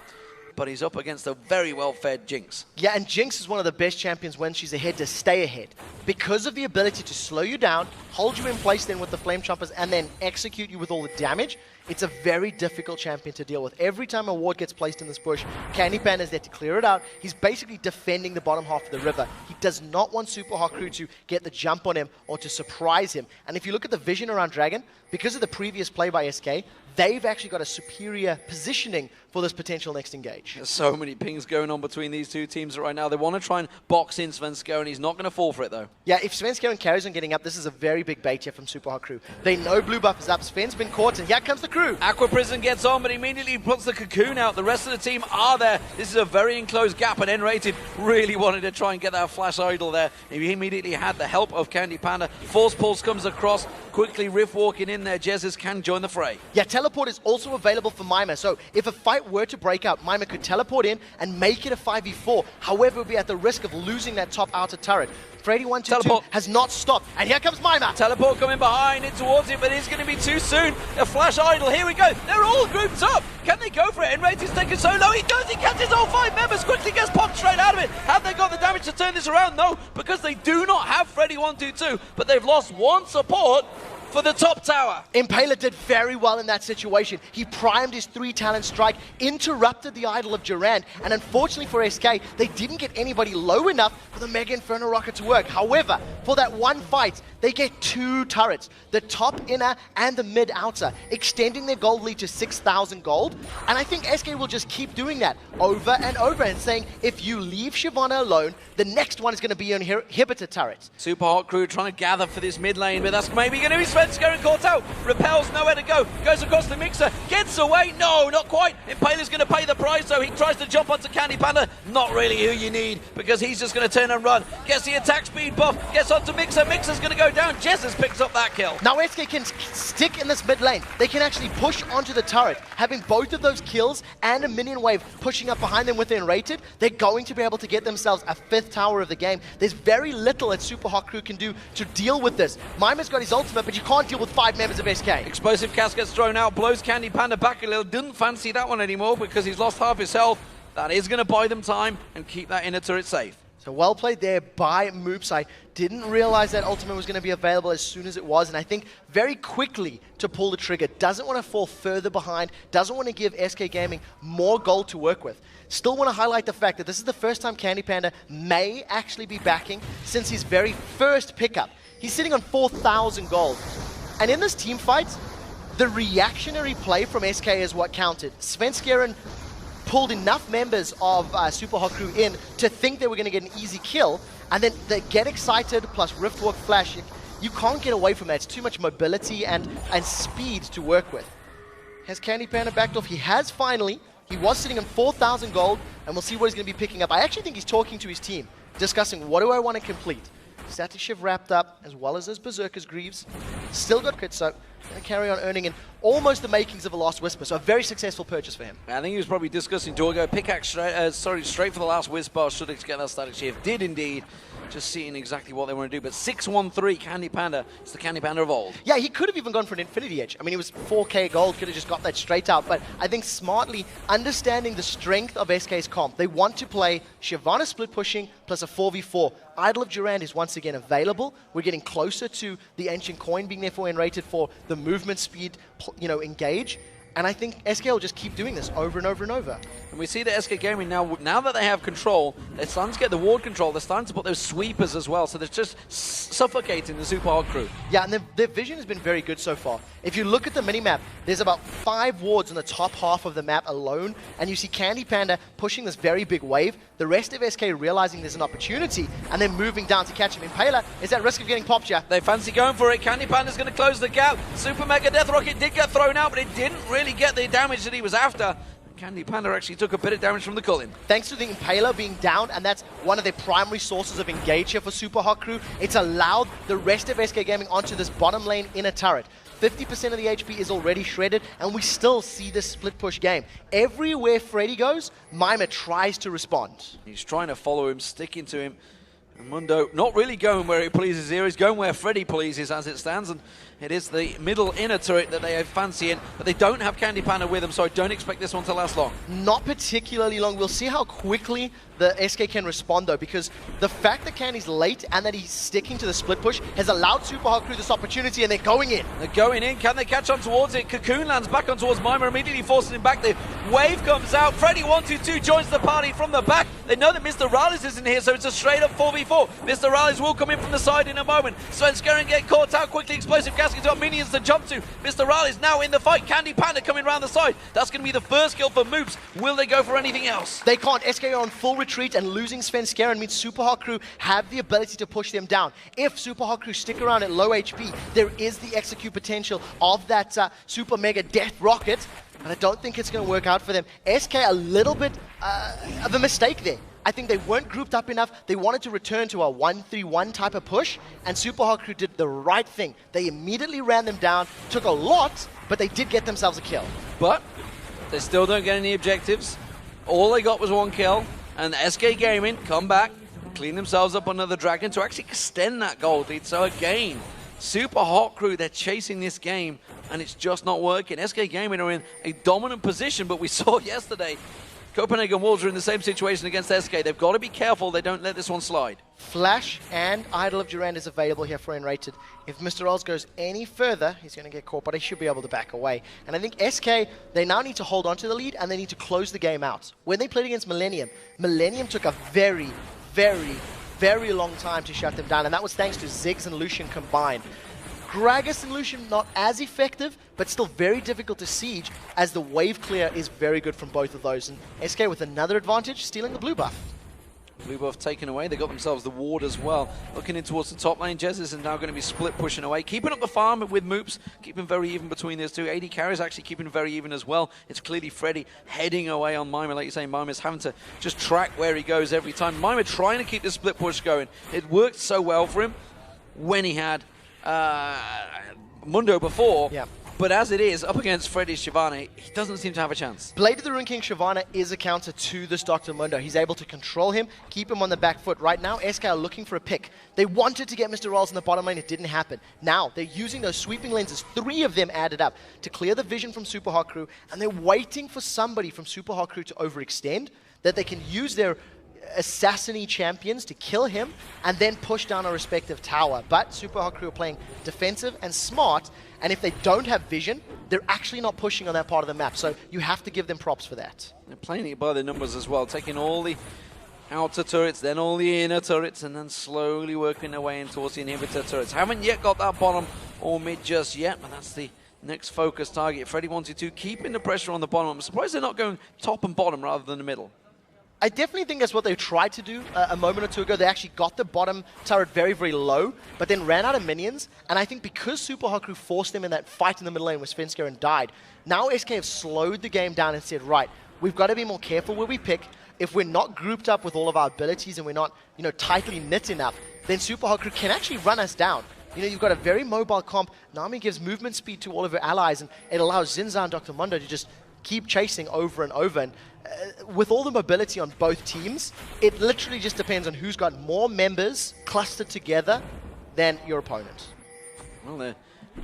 but he's up against a very well-fed Jinx. Yeah, and Jinx is one of the best champions when she's ahead to stay ahead. Because of the ability to slow you down, hold you in place then with the Flame Chompers, and then execute you with all the damage, it's a very difficult champion to deal with. Every time a ward gets placed in this bush, Candy Panda is there to clear it out. He's basically defending the bottom half of the river. He does not want Super Hot Crew to get the jump on him or to surprise him. And if you look at the vision around Dragon, because of the previous play by SK, they've actually got a superior positioning for this potential next engage. There's so many pings going on between these two teams right now. They want to try and box in Svensko, and he's not going to fall for it, though. Yeah, if Svensko carries on getting up, this is a very big bait here from Super Hot Crew. They know blue buff is up. Sven's been caught, and here comes the crew. Aqua Prison gets on, but immediately puts the Cocoon out. The rest of the team are there. This is a very enclosed gap, and N-Rated really wanted to try and get that flash idol there. He immediately had the help of Candy Panda. Force Pulse comes across, quickly rift walking in there. Jezis can join the fray. Yeah, teleport is also available for Mima, so if a fight were to break out, Mima could teleport in and make it a 5v4. However, it would be at the risk of losing that top outer turret. Freddy122 has not stopped, and here comes Mima. Teleport coming behind it towards it, but it's going to be too soon. A flash idol, here we go. They're all grouped up. Can they go for it? N-Rated's taken so low. He does. He catches all 5 members. Quickly gets popped straight out of it. Have they got the damage to turn this around? No, because they do not have Freddy122, but they've lost one support for the top tower. Impaler did very well in that situation. He primed his 3-talent strike, interrupted the Idol of Durand, and unfortunately for SK, they didn't get anybody low enough for the Mega Inferno rocket to work. However, for that one fight, they get 2 turrets, the top inner and the mid outer, extending their gold lead to 6,000 gold. And I think SK will just keep doing that over and over and saying, if you leave Shyvana alone, the next one is going to be an inhibitor turret. Super Hot Crew trying to gather for this mid lane, but that's maybe going to be Svensko and caught out. Repels, nowhere to go. Goes across the Mixer, gets away. No, not quite. Impaler's going to pay the price, so he tries to jump onto Candy Panda. Not really who you need, because he's just going to turn and run. Gets the attack speed buff, gets onto Mixer. Mixer's going to go down. Jezis picks up that kill. Now SK can stick in this mid lane. They can actually push onto the turret. Having both of those kills and a minion wave pushing up behind them with Enrated, they're going to be able to get themselves a 5th tower of the game. There's very little that Super Hot Crew can do to deal with this. Mima's got his ultimate, but you can't deal with 5 members of SK. Explosive cast gets thrown out, blows Candy Panda back a little. Didn't fancy that one anymore because he's lost half his health. That is going to buy them time and keep that inner turret safe. So well played there by Moops. I didn't realize that ultimate was going to be available as soon as it was, and I think very quickly to pull the trigger. Doesn't want to fall further behind, doesn't want to give SK Gaming more gold to work with. Still want to highlight the fact that this is the first time Candy Panda may actually be backing since his very first pickup. He's sitting on 4,000 gold. And in this team fight, the reactionary play from SK is what counted. Svenskeren pulled enough members of Super Hot Crew in to think they were going to get an easy kill, and then they get excited, plus Riftwalk Flash. You can't get away from that. It's too much mobility and speed to work with. Has Candy Panda backed off? He has finally. He was sitting on 4,000 gold, and we'll see what he's going to be picking up. I actually think he's talking to his team, discussing what do I want to complete. Static Shiv wrapped up, as well as those Berserker's Greaves. Still got crit, so going to carry on earning in almost the makings of a Last Whisper. So a very successful purchase for him. I think he was probably discussing Dorgo. Pickaxe straight for the Last Whisper. Should get that Static Shiv. Did indeed. just seeing exactly what they want to do. But 6-1-3, Candy Panda, it's the Candy Panda of old. Yeah, he could have even gone for an Infinity Edge. I mean, he was 4k gold, could have just got that straight out. But I think smartly understanding the strength of SK's comp, they want to play Shyvana split pushing plus a 4v4. Idol of Durand is once again available. We're getting closer to the Ancient Coin being therefore rated for the movement speed, engage. And I think SK will just keep doing this over and over and over. And we see that SK Gaming now that they have control, they're starting to get the ward control. They're starting to put those sweepers as well. So they're just suffocating the Supa Hot crew. Yeah, and their vision has been very good so far. If you look at the minimap, there's about 5 wards in the top half of the map alone. And you see Candy Panda pushing this very big wave. The rest of SK realizing there's an opportunity and then moving down to catch him. Impaler is at risk of getting popped, yeah. They fancy going for it. Candy Panda's going to close the gap. Super Mega Death Rocket did get thrown out, but it didn't really get the damage that he was after. Candy Panda actually took a bit of damage from the Cullen. Thanks to the Impaler being down, and that's one of their primary sources of engage here for Supa Hot crew, it's allowed the rest of SK Gaming onto this bottom lane inner turret. 50% of the HP is already shredded, and we still see this split push game. Everywhere Freddy goes, Mima tries to respond. He's trying to follow him, sticking to him. And Mundo not really going where he pleases here. He's going where Freddy pleases as it stands. And it is the middle inner turret that they have fancy in. But they don't have Candy Panda with them, so I don't expect this one to last long. Not particularly long. We'll see how quickly the SK can respond, though, because the fact that Candy's late and that he's sticking to the split push has allowed Supa Hot crew this opportunity, and they're going in. They're going in. Can they catch on towards it? Cocoon lands back on towards Mima, immediately forcing him back. The wave comes out. Freddy122 joins the party from the back. They know that Mr. Rallis isn't here, so it's a straight-up 4v4. Mr. Rallis will come in from the side in a moment. Svenskeren get caught out quickly. Explosive Gasket's got minions to jump to. Mr. Rallis now in the fight. Candy Panda coming around the side. That's going to be the first kill for Moops. Will they go for anything else? They can't. SK are on full retreat, and losing Svenskeren means Supa Hot crew have the ability to push them down. If Supa Hot crew stick around at low HP, there is the execute potential of that Super Mega Death Rocket, but I don't think it's going to work out for them. SK a little bit of a mistake there. I think they weren't grouped up enough. They wanted to return to a 1-3-1 type of push, and Supa Hot crew did the right thing. They immediately ran them down, took a lot, but they did get themselves a kill. But they still don't get any objectives. All they got was 1 kill, and SK Gaming come back, clean themselves up another dragon to actually extend that gold lead. So again, Supa Hot crew, they're chasing this game, and it's just not working. SK Gaming are in a dominant position, but we saw yesterday Copenhagen Wolves are in the same situation against SK. They've got to be careful they don't let this one slide. Flash and Idol of Durand is available here for Unrated. If Mr. Rolls goes any further, he's going to get caught, but he should be able to back away. And I think SK, they now need to hold on to the lead, and they need to close the game out. When they played against Millennium, Millennium took a very, very, very long time to shut them down, and that was thanks to Ziggs and Lucian combined. Gragas and Lucian not as effective, but still very difficult to siege, as the wave clear is very good from both of those. And SK with another advantage, stealing the blue buff. Blue buff taken away. They got themselves the ward as well. Looking in towards the top lane, Jez is now going to be split pushing away. Keeping up the farm with Moops, keeping very even between those two. AD carries actually keeping very even as well. It's clearly Freddy heading away on Mima. Like you say, Mima's having to just track where he goes every time. Mima trying to keep the split push going. It worked so well for him when he had Mundo before. Yeah. But as it is, up against Freddy's Shyvana, he doesn't seem to have a chance. Blade of the Rune King Shyvana is a counter to this Dr. Mundo. He's able to control him, keep him on the back foot. Right now, SK are looking for a pick. They wanted to get Mr. Rolls in the bottom lane. It didn't happen. Now, they're using those sweeping lenses, 3 of them added up, to clear the vision from Supa Hot crew, and they're waiting for somebody from Supa Hot crew to overextend, that they can use their assassin-y champions to kill him and then push down a respective tower. But Supa Hot crew are playing defensive and smart, and if they don't have vision, they're actually not pushing on that part of the map. So you have to give them props for that. They're playing it by the numbers as well, taking all the outer turrets, then all the inner turrets, and then slowly working their way in towards the inhibitor turrets. Haven't yet got that bottom or mid just yet, but that's the next focus target. Freddy122 keeping the pressure on the bottom. I'm surprised they're not going top and bottom rather than the middle. I definitely think that's what they tried to do a moment or two ago. They actually got the bottom turret very, very low, but then ran out of minions. And I think because Supa Hot crew forced them in that fight in the middle lane where Svenskeren died, now SK have slowed the game down and said, right, we've got to be more careful where we pick. If we're not grouped up with all of our abilities and we're not, tightly knit enough, then Supa Hot crew can actually run us down. You've got a very mobile comp. Nami gives movement speed to all of her allies, and it allows Zinza and Dr. Mundo to just keep chasing over and over. And with all the mobility on both teams, it literally just depends on who's got more members clustered together than your opponent. Well, they're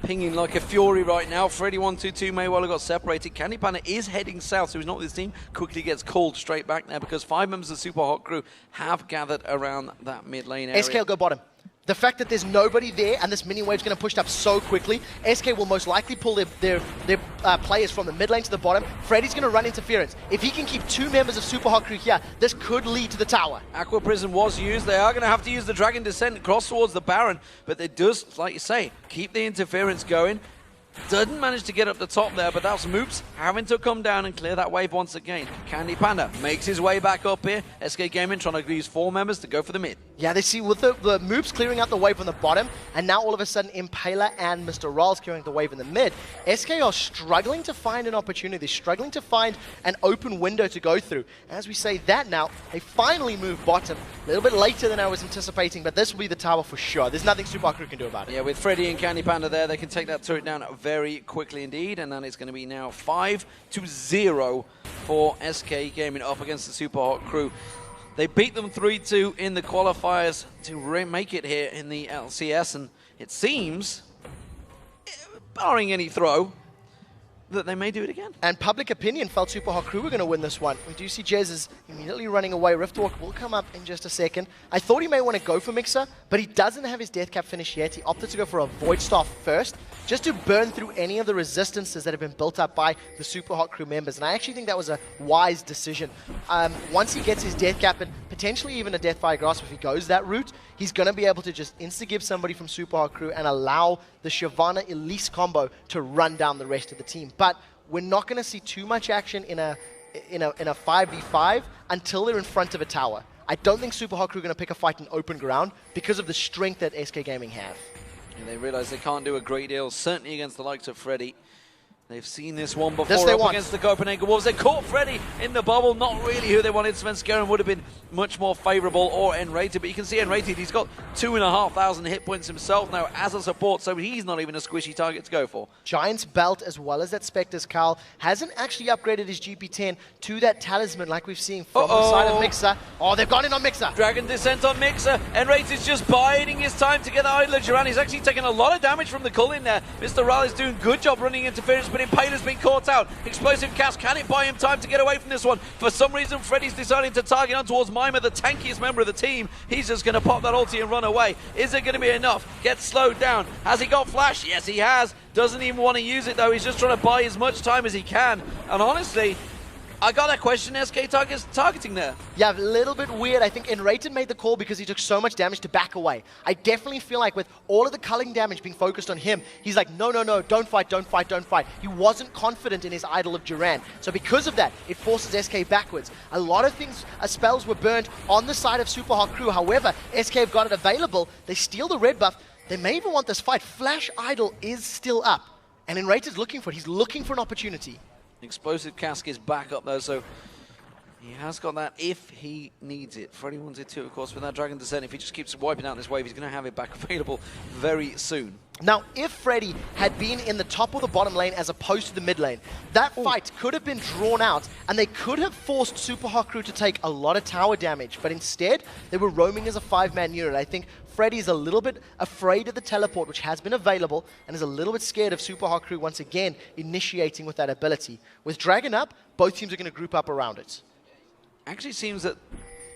pinging like a fury right now. Freddy122 may well have got separated. Candy Panda is heading south, so he's not with his team. Quickly gets called straight back there because 5 members of the Super Hot crew have gathered around that mid lane area. SK will go bottom. The fact that there's nobody there and this mini wave's going to push up so quickly, SK will most likely pull their players from the mid lane to the bottom. Freddy's going to run interference. If he can keep 2 members of Super Hot crew here, this could lead to the tower. Aqua Prison was used. They are going to have to use the Dragon Descent across towards the Baron, but it does, like you say, keep the interference going. Doesn't manage to get up the top there, but that's Moops having to come down and clear that wave once again. Candy Panda makes his way back up here. SK Gaming trying to use 4 members to go for the mid. Yeah, they see with the Moops clearing out the wave on the bottom, and now all of a sudden Impaler and Mr. Rolls clearing the wave in the mid. SK are struggling to find an opportunity. They're struggling to find an open window to go through. As we say that now, they finally move bottom. A little bit later than I was anticipating, but this will be the tower for sure. There's nothing Super Crew can do about it. Yeah, with Freddy and Candy Panda there, they can take that turret down very quickly indeed, and then it's going to be now 5-0 for SK Gaming up against the Super Hot crew. They beat them 3-2 in the qualifiers to make it here in the LCS, and it seems, barring any throw, that they may do it again. And public opinion felt Super Hot Crew were going to win this one. We do see Jez is immediately running away. Riftwalk will come up in just a second. I thought he may want to go for Mixer, but he doesn't have his death cap finished yet. He opted to go for a Void Staff first, just to burn through any of the resistances that have been built up by the Super Hot Crew members. And I actually think that was a wise decision. Once he gets his death cap and potentially even a Deathfire Grasp, if he goes that route, he's going to be able to just insta-give somebody from Super Hot Crew and allow the Shyvana Elise combo to run down the rest of the team. But we're not going to see too much action in a 5v5 until they're in front of a tower. I don't think Super Hot Crew are going to pick a fight in open ground because of the strength that SK Gaming have. And they realize they can't do a great deal, certainly against the likes of Freddy. They've seen this one before up against the Copenhagen Wolves. They caught Freddy in the bubble, not really who they wanted. Svenskeren would have been much more favorable or N-rated, but you can see N-rated, he's got 2,500 hit points himself now as a support, so he's not even a squishy target to go for. Giant's Belt, as well as that Spectre's Cowl, hasn't actually upgraded his GP10 to that Talisman like we've seen from the side of Mixer. Oh, they've gone in on Mixer. Dragon Descent on Mixer. N-rated's just biding his time to get the Idler Duran. He's actually taking a lot of damage from the cull in there. Mr. Raleigh is doing a good job running interference, but Impaler's been caught out. Explosive cast, can it buy him time to get away from this one? For some reason, Freddy's deciding to target on towards Mima, the tankiest member of the team. He's just going to pop that ulti and run away. Is it going to be enough? Gets slowed down. Has he got flash? Yes, he has. Doesn't even want to use it, though. He's just trying to buy as much time as he can. And honestly, I got a question SK targeting there. Yeah, a little bit weird. I think Enrated made the call because he took so much damage to back away. I definitely feel like with all of the culling damage being focused on him, he's like, no, no, no, don't fight, don't fight, don't fight. He wasn't confident in his idol of Duran. So because of that, it forces SK backwards. A lot of things, spells were burned on the side of Super Hot Crew. However, SK have got it available. They steal the red buff. They may even want this fight. Flash Idol is still up. And Enrated's looking for it. He's looking for an opportunity. Explosive Cask is back up though, so he has got that if he needs it. Freddy1D3, of course, with that Dragon Descent, if he just keeps wiping out this wave, he's going to have it back available very soon. Now, if Freddy had been in the top or the bottom lane as opposed to the mid lane, that fight could have been drawn out and they could have forced Super Hot Crew to take a lot of tower damage, but instead, they were roaming as a 5-man unit. I think Freddy's a little bit afraid of the teleport, which has been available, and is a little bit scared of Super Hot Crew once again initiating with that ability. With Dragon up, both teams are going to group up around it. Actually seems that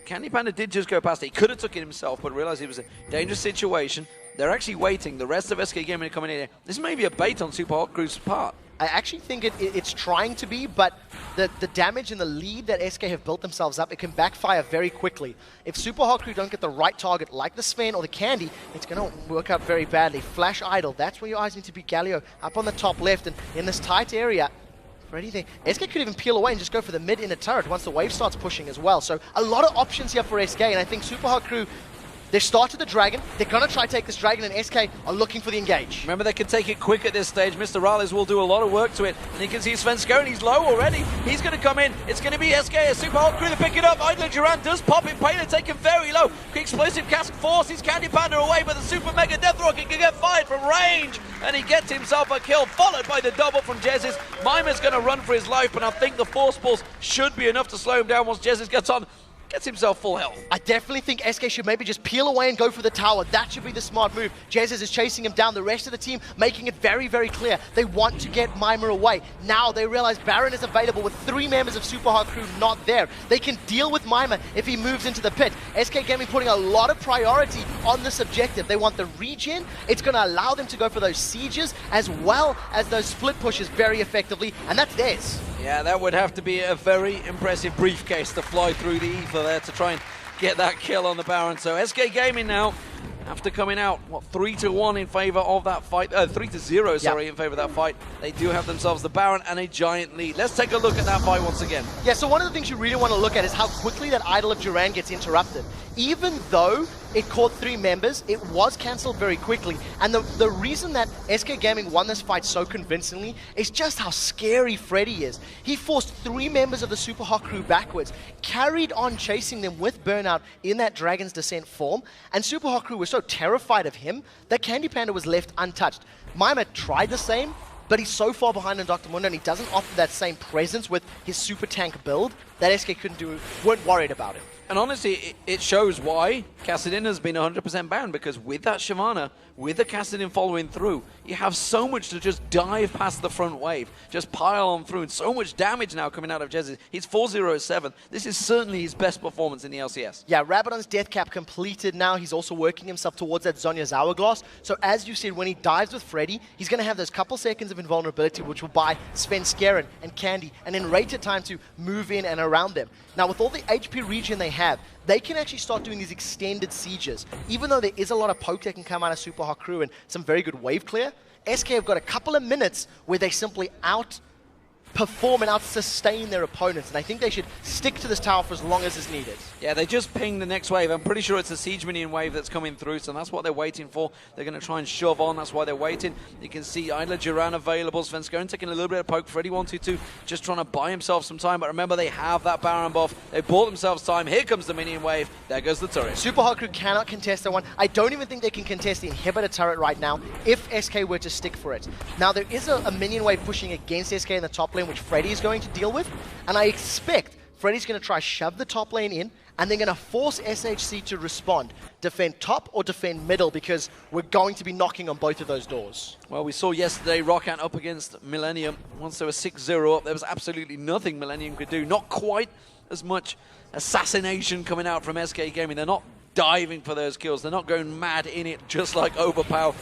Candy Panda did just go past it. He could have took it himself, but realized it was a dangerous situation. They're actually waiting. The rest of SK Gaming are coming in here. This may be a bait on Super Hot Crew's part. I actually think it's trying to be, but the damage and the lead that SK have built themselves up, it can backfire very quickly. If Super Hot Crew don't get the right target, like the Sven or the Candy, it's going to work out very badly. Flash Idol, that's where your eyes need to be. Galio up on the top left, and in this tight area, for anything, SK could even peel away and just go for the mid inner turret once the wave starts pushing as well. So a lot of options here for SK, and I think Super Hot Crew, They've started the Dragon. They're going to try to take this Dragon, and SK are looking for the engage. Remember, they can take it quick at this stage. Mr. Rales will do a lot of work to it. And you can see Svenskone, he's low already. He's going to come in. It's going to be SK, a Super Hulk crew to pick it up. Idler Duran does pop it. Paler taken very low. Explosive Cask forces Candy Panda away, but the Super Mega Death Rocket can get fired from range. And he gets himself a kill, followed by the double from Jezis. Mimer's going to run for his life, but I think the Force Balls should be enough to slow him down once Jezis gets himself full health. I definitely think SK should maybe just peel away and go for the tower. That should be the smart move. Jesus is chasing him down. The rest of the team making it very, very clear. They want to get Mimer away. Now they realize Baron is available with 3 members of Super Hard Crew not there. They can deal with Mimer if he moves into the pit. SK Gaming putting a lot of priority on this objective. They want the regen. It's going to allow them to go for those sieges as well as those split pushes very effectively, and that's theirs. Yeah, that would have to be a very impressive briefcase to fly through the ether there to try and get that kill on the Baron. So SK Gaming now, after coming out, what, 3-1 in favor of that fight, 3-0, sorry, in favor of that fight. They do have themselves the Baron and a giant lead. Let's take a look at that fight once again. Yeah, so one of the things you really want to look at is how quickly that idol of Duran gets interrupted. Even though it caught 3 members, it was cancelled very quickly. And the reason that SK Gaming won this fight so convincingly is just how scary Freddy is. He forced 3 members of the Super Hawk crew backwards, carried on chasing them with Burnout in that Dragon's Descent form, and Super Hawk crew was so terrified of him that Candy Panda was left untouched. Mimer tried the same, but he's so far behind in Dr. Mundo, and he doesn't offer that same presence with his super tank build that SK weren't worried about him. And honestly, it shows why Kassadin has been 100% banned, because with that Shyvana, with the Kassadin following through, you have so much to just dive past the front wave, just pile on through, and so much damage now coming out of Jezzy. He's 4-0-7. This is certainly his best performance in the LCS. Yeah, Rabadon's death cap completed now. He's also working himself towards that Zonya's Hourglass. So as you said, when he dives with Freddy, he's going to have those couple seconds of invulnerability, which will buy Svenskeren and Candy, and then rated time to move in and around them. Now, with all the HP regen they have, they can actually start doing these extended sieges. Even though there is a lot of poke that can come out of Super Hawk Crew and some very good wave clear, SK have got a couple of minutes where they simply outperform and out-sustain their opponents, and I think they should stick to this tower for as long as is needed. Yeah, they just pinged the next wave. I'm pretty sure it's a Siege Minion wave that's coming through, so that's what they're waiting for. They're going to try and shove on. That's why they're waiting. You can see Idler Duran available. Svenskone taking a little bit of poke. Freddy122 just trying to buy himself some time, but remember, they have that Baron buff. They bought themselves time. Here comes the Minion wave. There goes the turret. Super Hawk Crew cannot contest that one. I don't even think they can contest the Inhibitor turret right now if SK were to stick for it. Now, there is a Minion wave pushing against SK in the top lane, which Freddy is going to deal with, and I expect Freddy's going to try shove the top lane in, and they're going to force SHC to respond. Defend top or defend middle, because we're going to be knocking on both of those doors. Well, we saw yesterday Rockant up against Millennium. Once they were 6-0 up, there was absolutely nothing Millennium could do. Not quite as much assassination coming out from SK Gaming. They're not diving for those kills. They're not going mad in it, just like Overpower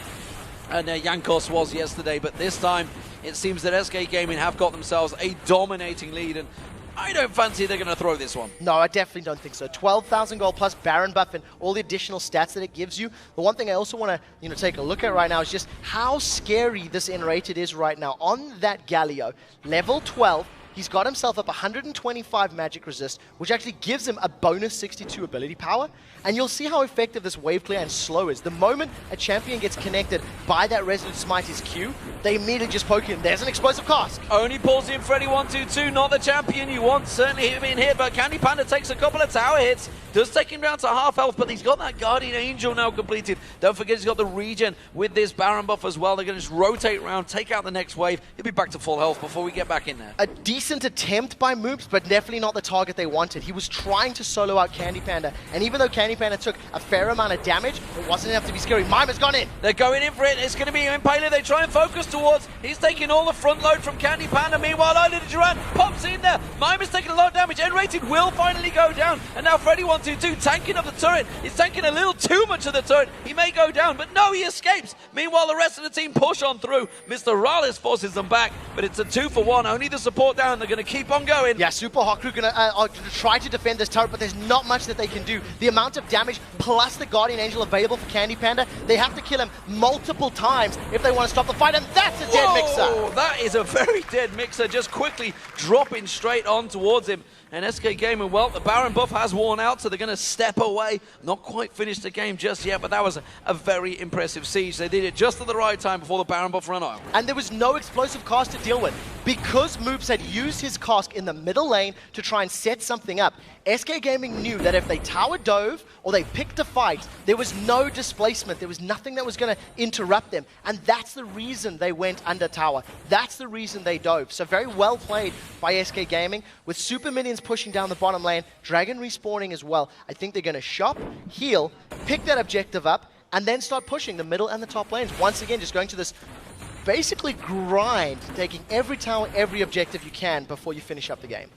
and Jankos was yesterday. But this time, it seems that SK Gaming have got themselves a dominating lead, and I don't fancy they're going to throw this one. No, I definitely don't think so. 12,000 gold plus Baron buff and all the additional stats that it gives you. The one thing I also want to take a look at right now is just how scary this N-rated is right now. On that Galio, level 12, he's got himself up 125 magic resist, which actually gives him a bonus 62 ability power. And you'll see how effective this wave clear and slow is. The moment a champion gets connected by that Resolute Smite's Q, they immediately just poke him. There's an explosive cask. Only pulls in Freddy122, not the champion you want. Certainly him being hit, but Candy Panda takes a couple of tower hits. Does take him down to half health, but he's got that Guardian Angel now completed. Don't forget he's got the regen with this Baron buff as well. They're going to just rotate around, take out the next wave. He'll be back to full health before we get back in there. A decent attempt by Moops, but definitely not the target they wanted. He was trying to solo out Candy Panda, and even though Candy Panda took a fair amount of damage, it wasn't enough to be scary. Mimer's gone in. They're going in for it. It's going to be Impaler. They try and focus towards. He's taking all the front load from Candy Panda. Meanwhile, Idler Duran pops in there. Mimer's taking a lot of damage. N-rated will finally go down, and now Freddy122 tanking of the turret. He's tanking a little too much of the turret. He may go down, but no, he escapes. Meanwhile, the rest of the team push on through. Mr. Rales forces them back, but it's a 2-for-1. Only the support down. down. They're going to keep on going. Yeah, Supa Hot Crew are gonna try to defend this turret, but there's not much that they can do. The amount of damage plus the Guardian Angel available for Candy Panda, they have to kill him multiple times if they want to stop the fight, and that's a dead Mixer. That is a very dead Mixer, just quickly dropping straight on towards him. And SK Gaming, well, the Baron buff has worn out, so they're going to step away. Not quite finished the game just yet, but that was a very impressive siege. They did it just at the right time before the Baron buff ran out. And there was no explosive cast to deal with. Because Moobs had used his cask in the middle lane to try and set something up, SK Gaming knew that if they tower dove or they picked a fight, there was no displacement. There was nothing that was going to interrupt them. And that's the reason they went under tower. That's the reason they dove. So very well played by SK Gaming. With super minions pushing down the bottom lane, Dragon respawning as well. I think they're going to shop, heal, pick that objective up, and then start pushing the middle and the top lanes. Once again, just going to this basically grind, taking every tower, every objective you can before you finish up the game.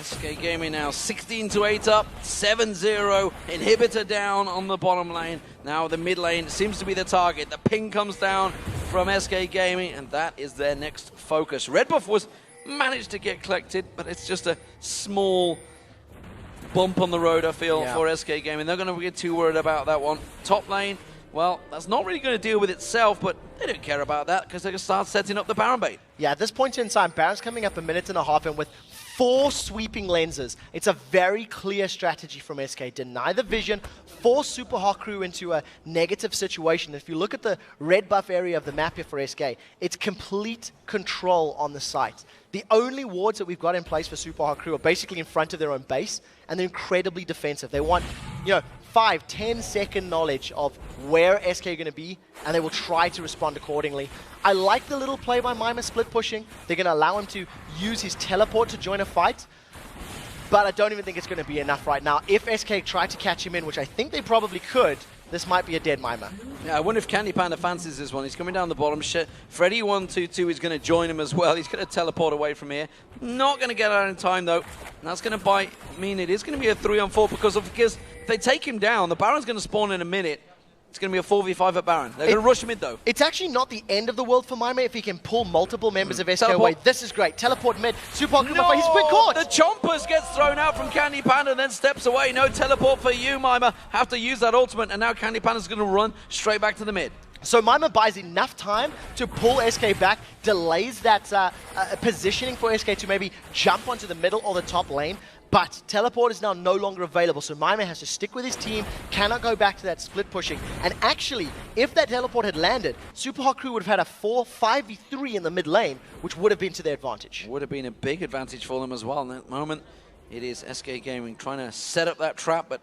SK Gaming now 16-8 up, 7-0, inhibitor down on the bottom lane. Now the mid lane seems to be the target. The ping comes down from SK Gaming, and that is their next focus. Red buff was managed to get collected, but it's just a small bump on the road, I feel, for SK Gaming. They're going to get too worried about that one. Top lane, well, that's not really going to deal with itself, but they don't care about that because they're going to start setting up the Baron bait. Yeah, at this point in time, Baron's coming up a minute and a half in with 4 sweeping lenses. It's a very clear strategy from SK. Deny the vision, force Supa Hot Crew into a negative situation. If you look at the red buff area of the map here for SK, it's complete control on the site. The only wards that we've got in place for Supa Hot Crew are basically in front of their own base, and they're incredibly defensive. They want, 5-10 second knowledge of where SK are going to be, and they will try to respond accordingly. I like the little play by Mima split pushing. They're going to allow him to use his teleport to join a fight, but I don't even think it's going to be enough right now. If SK try to catch him in, which I think they probably could, this might be a dead Mima. Yeah, I wonder if Candy Panda fancies this one. He's coming down the bottom. Freddy122 is going to join him as well. He's going to teleport away from here. Not going to get out in time, though. And that's going to mean it is going to be a 3-on-4 because if they take him down, the Baron's going to spawn in a minute. It's going to be a 4v5 at Baron. They're going to rush mid, though. It's actually not the end of the world for Mima if he can pull multiple members of SK away. This is great. Teleport mid. Supa Hot Crew, he's been caught. The Chompers gets thrown out from Candy Panda and then steps away. No teleport for you, Mima. Have to use that ultimate, and now Candy Panda's going to run straight back to the mid. So Mima buys enough time to pull SK back, delays that positioning for SK to maybe jump onto the middle or the top lane. But teleport is now no longer available, so Mima has to stick with his team, cannot go back to that split pushing. And actually, if that teleport had landed, Supa Hot Crew would have had a 5v3 in the mid lane, which would have been to their advantage. Would have been a big advantage for them as well. In that moment, it is SK Gaming trying to set up that trap, but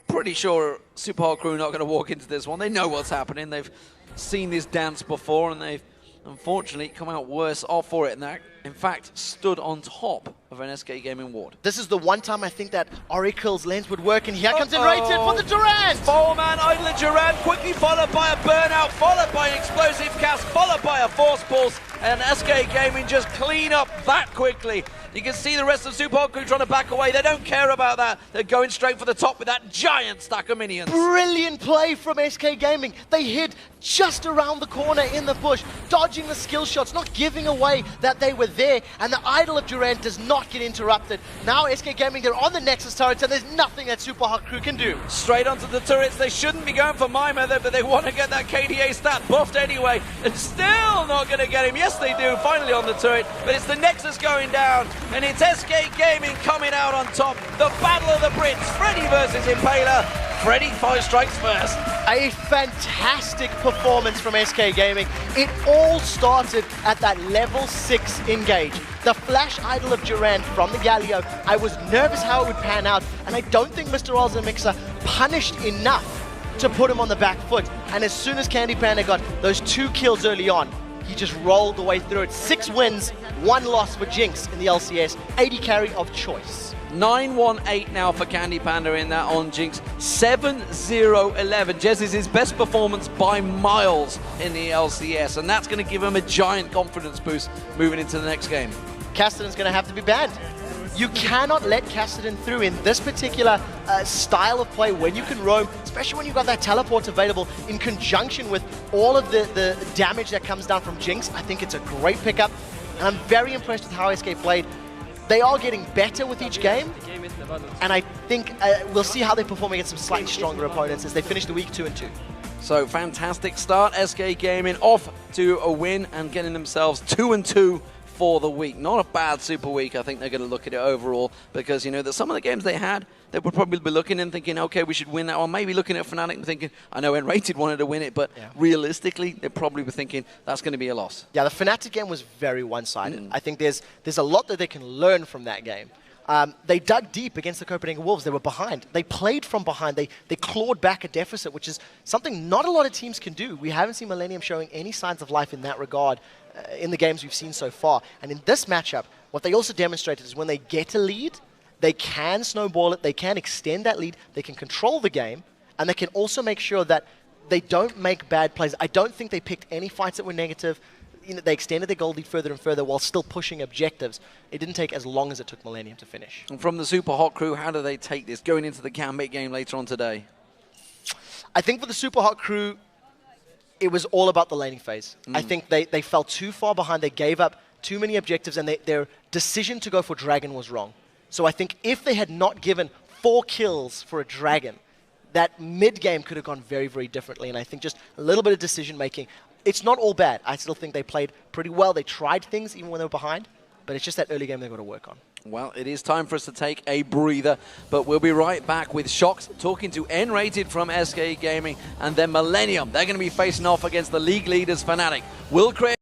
pretty sure Supa Hot Crew are not going to walk into this one. They know what's happening. They've seen this dance before, and they've unfortunately come out worse off for it. And that, in fact, stood on top of an SK Gaming ward. This is the one time I think that Oracle's lens would work, and here comes in Rated for the Durant! 4-man Idler Durant, quickly followed by a burnout, followed by an explosive cast, followed by a force pulse, and SK Gaming just clean up that quickly. You can see the rest of Supa Hot Crew trying to back away. They don't care about that. They're going straight for the top with that giant stack of minions. Brilliant play from SK Gaming. They hid just around the corner in the bush, dodging the skill shots, not giving away that they were there, and the idol of Durant does not get interrupted. Now SK Gaming, they're on the Nexus turrets, and there's nothing that Supa Hot Crew can do. Straight onto the turrets. They shouldn't be going for Mima, but they want to get that KDA stat buffed anyway, and still not going to get him. Yes, they do, finally on the turret, but it's the Nexus going down, and it's SK Gaming coming out on top. The battle of the Brits, Freddy versus Impaler. Freddy 5 strikes first. A fantastic performance from SK Gaming. It all started at that level 6 engage. The flash idol of Durant from the Galio. I was nervous how it would pan out, and I don't think Mr. Olza Mixer punished enough to put him on the back foot. And as soon as Candy Panda got those 2 kills early on, he just rolled the way through it. 6 wins, 1 loss for Jinx in the LCS. 80 carry of choice. 9-1-8 now for Candy Panda in that on Jinx. 7-0-11. Jez is his best performance by miles in the LCS, and that's going to give him a giant confidence boost moving into the next game. Cassidy's going to have to be banned. You cannot let Cassidy through in this particular style of play when you can roam, especially when you've got that teleport available in conjunction with all of the damage that comes down from Jinx. I think it's a great pickup. And I'm very impressed with how SK played. They are getting better with each game, and I think we'll see how they perform against some slightly stronger opponents as they finish the week 2-2. So fantastic start, SK Gaming off to a win and getting themselves 2-2 for the week. Not a bad Super week. I think they're going to look at it overall because, you know, that some of the games they had, they would probably be looking and thinking, okay, we should win that, or maybe looking at Fnatic and thinking, I know N-Rated wanted to win it, but realistically, they probably were thinking that's going to be a loss. Yeah, the Fnatic game was very one-sided. I think there's a lot that they can learn from that game. They dug deep against the Copenhagen Wolves. They were behind. They played from behind. They clawed back a deficit, which is something not a lot of teams can do. We haven't seen Millennium showing any signs of life in that regard in the games we've seen so far. And in this matchup, what they also demonstrated is when they get a lead, they can snowball it, they can extend that lead, they can control the game, and they can also make sure that they don't make bad plays. I don't think they picked any fights that were negative. You know, they extended their goal lead further and further while still pushing objectives. It didn't take as long as it took Millennium to finish. And from the Super Hot crew, how do they take this going into the Gambit game later on today? I think for the Super Hot crew, it was all about the laning phase. I think they fell too far behind. They gave up too many objectives, and their decision to go for Dragon was wrong. So I think if they had not given 4 kills for a Dragon, that mid-game could have gone very, very differently. And I think just a little bit of decision-making. It's not all bad. I still think they played pretty well. They tried things even when they were behind, but it's just that early game they've got to work on. Well, it is time for us to take a breather, but we'll be right back with Shox talking to N-Rated from SK Gaming, and then Millennium. They're going to be facing off against the league leaders Fnatic. Will create